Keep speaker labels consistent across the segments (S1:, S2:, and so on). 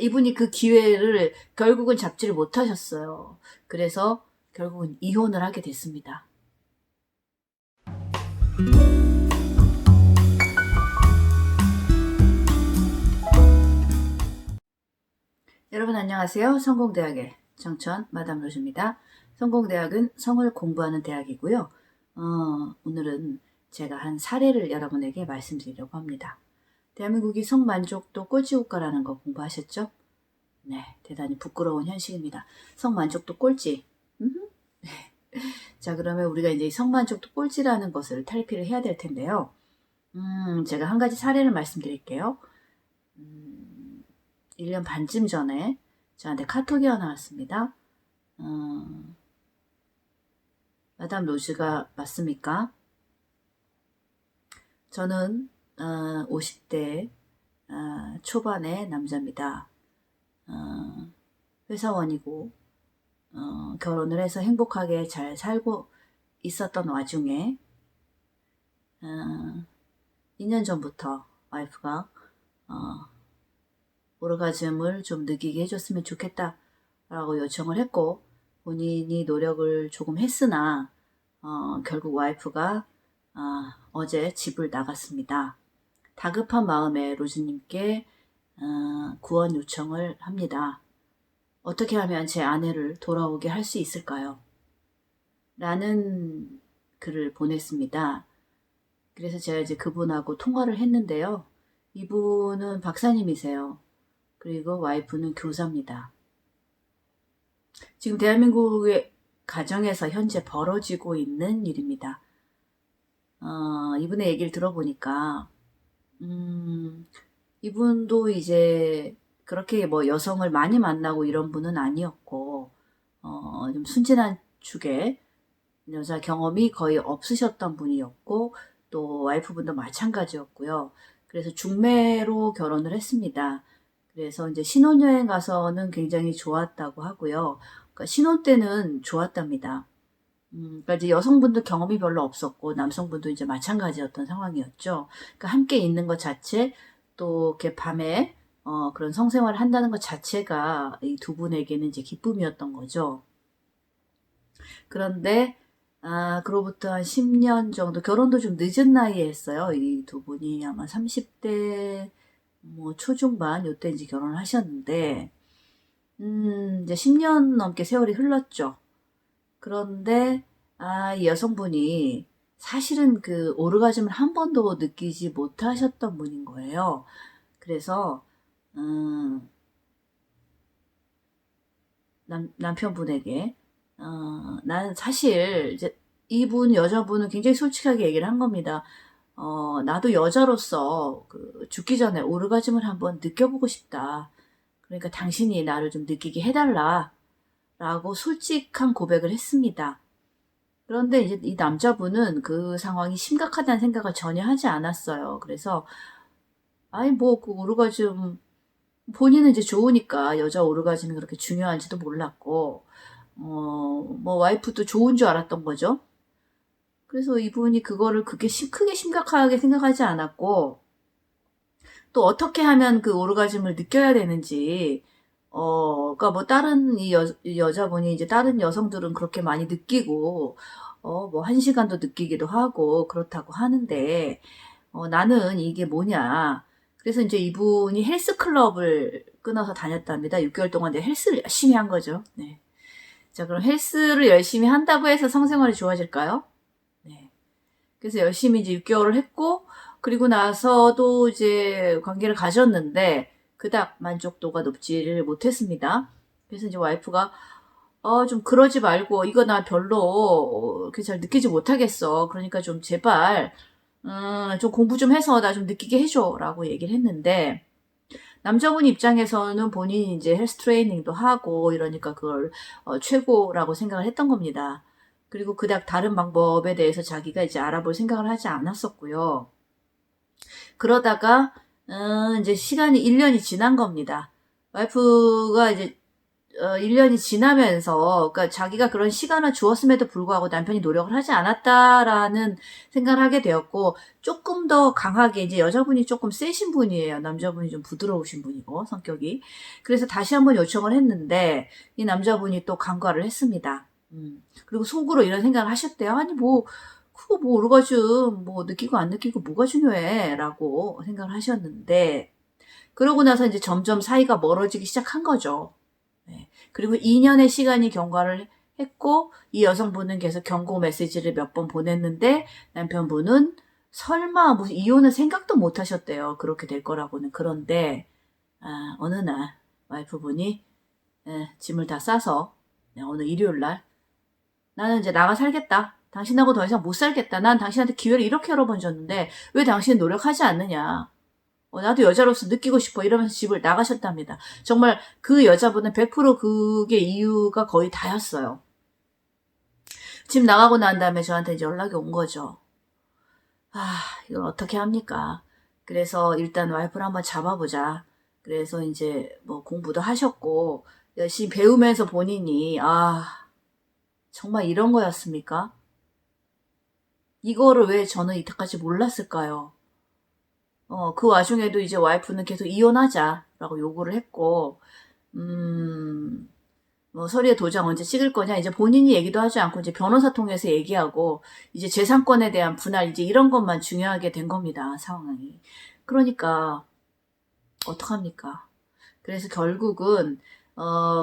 S1: 이분이 그 기회를 결국은 잡지를 못하셨어요. 그래서 결국은 이혼을 하게 됐습니다. 여러분 안녕하세요. 성공대학의 정천 마담 로즈입니다. 성공대학은 성을 공부하는 대학이고요. 오늘은 제가 한 사례를 여러분에게 말씀드리려고 합니다. 대한민국이 성만족도 꼴찌국가라는 거 공부하셨죠? 네, 대단히 부끄러운 현실입니다. 성만족도 꼴찌. 네. 자, 그러면 우리가 이제 성만족도 꼴찌라는 것을 탈피를 해야 될 텐데요. 제가 한 가지 사례를 말씀드릴게요. 1년 반쯤 전에 저한테 카톡이 하나 왔습니다. 마담 로즈가 맞습니까? 저는 50대 초반의 남자입니다. 회사원이고 결혼을 해서 행복하게 잘 살고 있었던 와중에 2년 전부터 와이프가 오르가즘을 좀 느끼게 해줬으면 좋겠다 라고 요청을 했고, 본인이 노력을 조금 했으나 결국 와이프가 어제 집을 나갔습니다. 다급한 마음에 로즈님께 구원 요청을 합니다. 어떻게 하면 제 아내를 돌아오게 할 수 있을까요? 라는 글을 보냈습니다. 그래서 제가 이제 그분하고 통화를 했는데요. 이분은 박사님이세요. 그리고 와이프는 교사입니다. 지금 대한민국의 가정에서 현재 벌어지고 있는 일입니다. 이분의 얘기를 들어보니까 이분도 이제 그렇게 뭐 여성을 많이 만나고 이런 분은 아니었고 좀 순진한 축의 여자 경험이 거의 없으셨던 분이었고, 또 와이프분도 마찬가지였고요. 그래서 중매로 결혼을 했습니다. 그래서 이제 신혼여행 가서는 굉장히 좋았다고 하고요. 그러니까 신혼 때는 좋았답니다. 그러니까 이제 여성분도 경험이 별로 없었고 남성분도 이제 마찬가지였던 상황이었죠. 그러니까 함께 있는 것 자체, 또 이렇게 밤에 그런 성생활을 한다는 것 자체가 이 두 분에게는 이제 기쁨이었던 거죠. 그런데 그로부터 한 10년 정도, 결혼도 좀 늦은 나이에 했어요. 이 두 분이 아마 30대 뭐 초중반 요때 이제 결혼을 하셨는데, 이제 10년 넘게 세월이 흘렀죠. 그런데 이 여성분이 사실은 그 오르가즘을 한 번도 느끼지 못하셨던 분인 거예요. 그래서 남편분에게 나는 사실 이제 이분 여자분은 굉장히 솔직하게 얘기를 한 겁니다. 나도 여자로서 그 죽기 전에 오르가즘을 한번 느껴보고 싶다. 그러니까 당신이 나를 좀 느끼게 해달라. 라고 솔직한 고백을 했습니다. 그런데 이제 이 남자분은 그 상황이 심각하다는 생각을 전혀 하지 않았어요. 그래서 아니 뭐 그 오르가즘 본인은 이제 좋으니까 여자 오르가즘이 그렇게 중요한지도 몰랐고 뭐 와이프도 좋은 줄 알았던 거죠. 그래서 이분이 그거를 크게 심각하게 생각하지 않았고, 또 어떻게 하면 그 오르가즘을 느껴야 되는지, 그러니까 뭐 다른 이 여자분이 이제 다른 여성들은 그렇게 많이 느끼고, 뭐 1시간도 느끼기도 하고 그렇다고 하는데, 나는 이게 뭐냐. 그래서 이제 이분이 헬스클럽을 끊어서 다녔답니다. 6개월 동안 이제 헬스를 열심히 한 거죠. 네. 자, 그럼 헬스를 열심히 한다고 해서 성생활이 좋아질까요? 네. 그래서 열심히 이제 6개월을 했고, 그리고 나서도 이제 관계를 가졌는데, 그닥 만족도가 높지를 못했습니다. 그래서 이제 와이프가, 좀 그러지 말고, 이거 나 별로, 그렇게 잘 느끼지 못하겠어. 그러니까 좀 제발, 좀 공부 좀 해서 나 좀 느끼게 해줘. 라고 얘기를 했는데, 남자분 입장에서는 본인이 이제 헬스 트레이닝도 하고 이러니까 그걸 최고라고 생각을 했던 겁니다. 그리고 그닥 다른 방법에 대해서 자기가 이제 알아볼 생각을 하지 않았었고요. 그러다가 이제 시간이 1년이 지난 겁니다. 와이프가 이제 1년이 지나면서, 그러니까 자기가 그런 시간을 주었음에도 불구하고 남편이 노력을 하지 않았다라는 생각을 하게 되었고, 조금 더 강하게, 이제 여자분이 조금 세신 분이에요. 남자분이 좀 부드러우신 분이고, 성격이. 그래서 다시 한번 요청을 했는데, 이 남자분이 또 간과를 했습니다. 그리고 속으로 이런 생각을 하셨대요. 아니, 그거 오르가즘, 느끼고 안 느끼고 뭐가 중요해? 라고 생각을 하셨는데, 그러고 나서 이제 점점 사이가 멀어지기 시작한 거죠. 네. 그리고 2년의 시간이 경과를 했고, 이 여성분은 계속 경고 메시지를 몇 번 보냈는데, 남편분은 설마 무슨 이혼은 생각도 못 하셨대요. 그렇게 될 거라고는. 그런데, 어느 날, 와이프분이, 짐을 다 싸서, 어느 일요일 날, 나는 이제 나가 살겠다. 당신하고 더 이상 못 살겠다. 난 당신한테 기회를 이렇게 여러 번 줬는데, 왜 당신은 노력하지 않느냐. 나도 여자로서 느끼고 싶어 이러면서 집을 나가셨답니다. 정말 그 여자분은 100% 그게 이유가 거의 다였어요. 집 나가고 난 다음에 저한테 이제 연락이 온 거죠. 이걸 어떻게 합니까? 그래서 일단 와이프를 한번 잡아보자. 그래서 이제 공부도 하셨고 열심히 배우면서 본인이 정말 이런 거였습니까? 이거를 왜 저는 이때까지 몰랐을까요? 그 와중에도 이제 와이프는 계속 이혼하자라고 요구를 했고, 서류에 도장 언제 찍을 거냐, 이제 본인이 얘기도 하지 않고 이제 변호사 통해서 얘기하고, 이제 재산권에 대한 분할, 이제 이런 것만 중요하게 된 겁니다, 상황이. 그러니까, 어떡합니까? 그래서 결국은,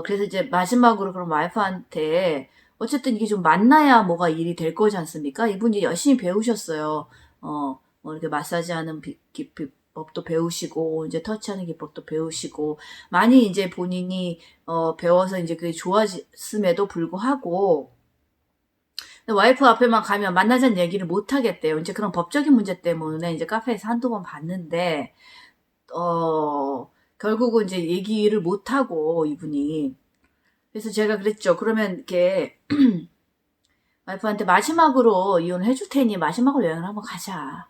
S1: 그래서 이제 마지막으로 그럼 와이프한테, 어쨌든 이게 좀 만나야 뭐가 일이 될 거지 않습니까? 이분이 열심히 배우셨어요. 이렇게 마사지하는 기법도 배우시고, 이제 터치하는 기법도 배우시고, 많이 이제 본인이, 배워서 이제 그게 좋아졌음에도 불구하고, 와이프 앞에만 가면 만나자는 얘기를 못 하겠대요. 이제 그런 법적인 문제 때문에 이제 카페에서 한두 번 봤는데, 결국은 이제 얘기를 못 하고, 이분이. 그래서 제가 그랬죠. 그러면 이렇게, 와이프한테 마지막으로 이혼을 해줄 테니 마지막으로 여행을 한번 가자.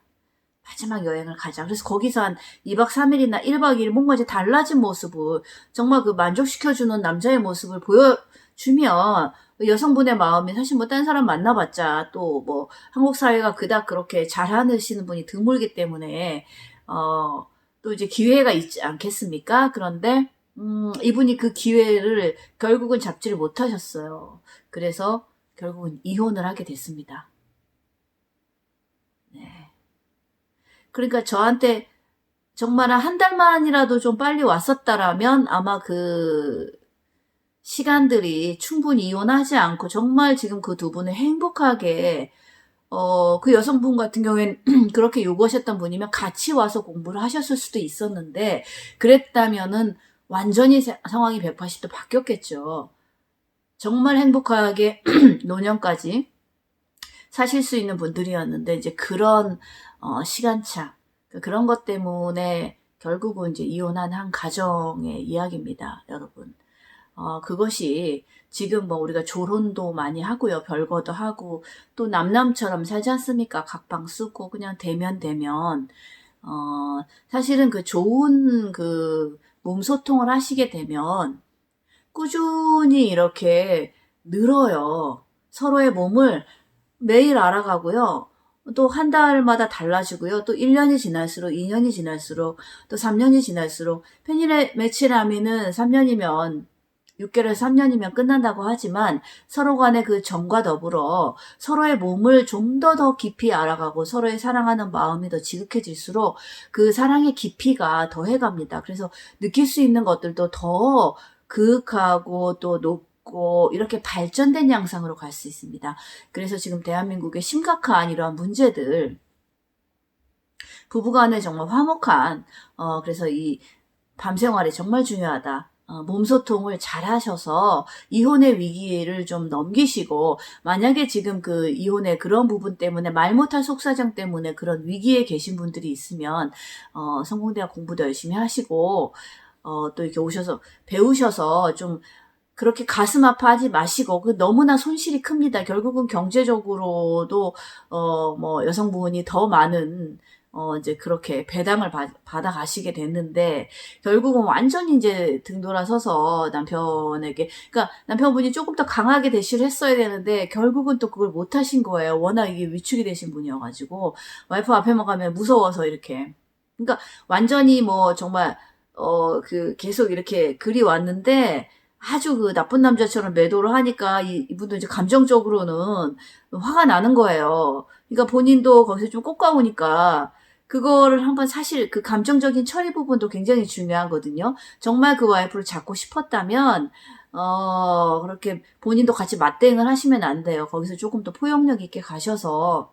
S1: 마지막 여행을 가자. 그래서 거기서 한 2박 3일이나 1박 2일 뭔가 이제 달라진 모습을, 정말 그 만족시켜주는 남자의 모습을 보여주면, 여성분의 마음이 사실 딴 사람 만나봤자 또 한국 사회가 그닥 그렇게 잘하시는 분이 드물기 때문에, 또 이제 기회가 있지 않겠습니까? 그런데, 이분이 그 기회를 결국은 잡지를 못하셨어요. 그래서 결국은 이혼을 하게 됐습니다. 네. 그러니까 저한테 정말 한 달만이라도 좀 빨리 왔었다라면 아마 그 시간들이 충분히 이혼하지 않고 정말 지금 그 두 분을 행복하게, 그 여성분 같은 경우에는 그렇게 요구하셨던 분이면 같이 와서 공부를 하셨을 수도 있었는데, 그랬다면은 완전히 상황이 180도 바뀌었겠죠. 정말 행복하게 노년까지 사실 수 있는 분들이었는데, 이제 그런, 시간차, 그런 것 때문에 결국은 이제 이혼한 한 가정의 이야기입니다, 여러분. 그것이 지금 우리가 조론도 많이 하고요. 별거도 하고, 또 남남처럼 살지 않습니까? 각방 쓰고, 그냥 대면. 사실은 그 좋은 그 몸소통을 하시게 되면, 꾸준히 이렇게 늘어요. 서로의 몸을 매일 알아가고요. 또 한 달마다 달라지고요. 또 1년이 지날수록, 2년이 지날수록, 또 3년이 지날수록, 페니메치라민은 3년이면 6개월에서 3년이면 끝난다고 하지만 서로 간의 그 정과 더불어 서로의 몸을 좀 더 깊이 알아가고 서로의 사랑하는 마음이 더 지극해질수록 그 사랑의 깊이가 더해갑니다. 그래서 느낄 수 있는 것들도 더 그윽하고 또 높고 이렇게 발전된 양상으로 갈 수 있습니다. 그래서 지금 대한민국의 심각한 이러한 문제들, 부부간에 정말 화목한, 그래서 이 밤생활이 정말 중요하다. 몸소통을 잘 하셔서 이혼의 위기를 좀 넘기시고, 만약에 지금 그 이혼의 그런 부분 때문에 말 못할 속사정 때문에 그런 위기에 계신 분들이 있으면, 성공대학 공부도 열심히 하시고, 또 이렇게 오셔서 배우셔서 좀 그렇게 가슴 아파하지 마시고, 너무나 손실이 큽니다. 결국은 경제적으로도, 여성분이 더 많은, 이제 그렇게 배당을 받아 가시게 됐는데, 결국은 완전히 이제 등 돌아서서 남편에게, 그러니까 남편분이 조금 더 강하게 대시를 했어야 되는데, 결국은 또 그걸 못 하신 거예요. 워낙 이게 위축이 되신 분이어가지고, 와이프 앞에만 가면 무서워서 이렇게. 그러니까 완전히 뭐 정말, 계속 이렇게 글이 왔는데, 아주 그 나쁜 남자처럼 매도를 하니까 이분도 이제 감정적으로는 화가 나는 거예요. 그러니까 본인도 거기서 좀 꺾어오니까 그거를 한번, 사실 그 감정적인 처리 부분도 굉장히 중요하거든요. 정말 그 와이프를 잡고 싶었다면 그렇게 본인도 같이 맞대응을 하시면 안 돼요. 거기서 조금 더 포용력 있게 가셔서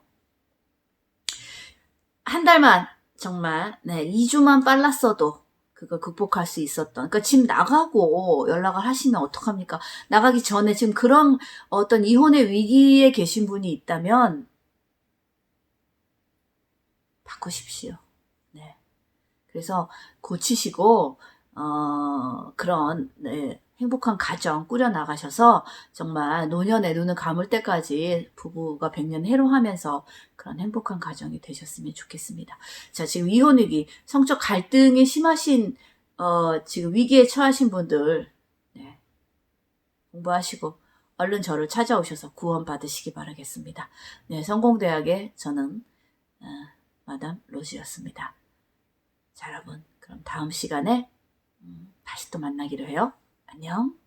S1: 한 달만, 정말, 네, 2주만 빨랐어도 그걸 극복할 수 있었던. 그러니까 지금 나가고 연락을 하시면 어떡합니까? 나가기 전에 지금 그런 어떤 이혼의 위기에 계신 분이 있다면 바꾸십시오. 네. 그래서 고치시고, 그런, 네, 행복한 가정 꾸려나가셔서 정말 노년에 눈을 감을 때까지 부부가 백년해로하면서 그런 행복한 가정이 되셨으면 좋겠습니다. 자, 지금 이혼위기, 성적 갈등이 심하신, 지금 위기에 처하신 분들, 네, 공부하시고 얼른 저를 찾아오셔서 구원 받으시기 바라겠습니다. 네, 성공대학의 저는, 어, 마담 로즈였습니다. 자, 여러분, 그럼 다음 시간에 다시 또 만나기로 해요. 안녕.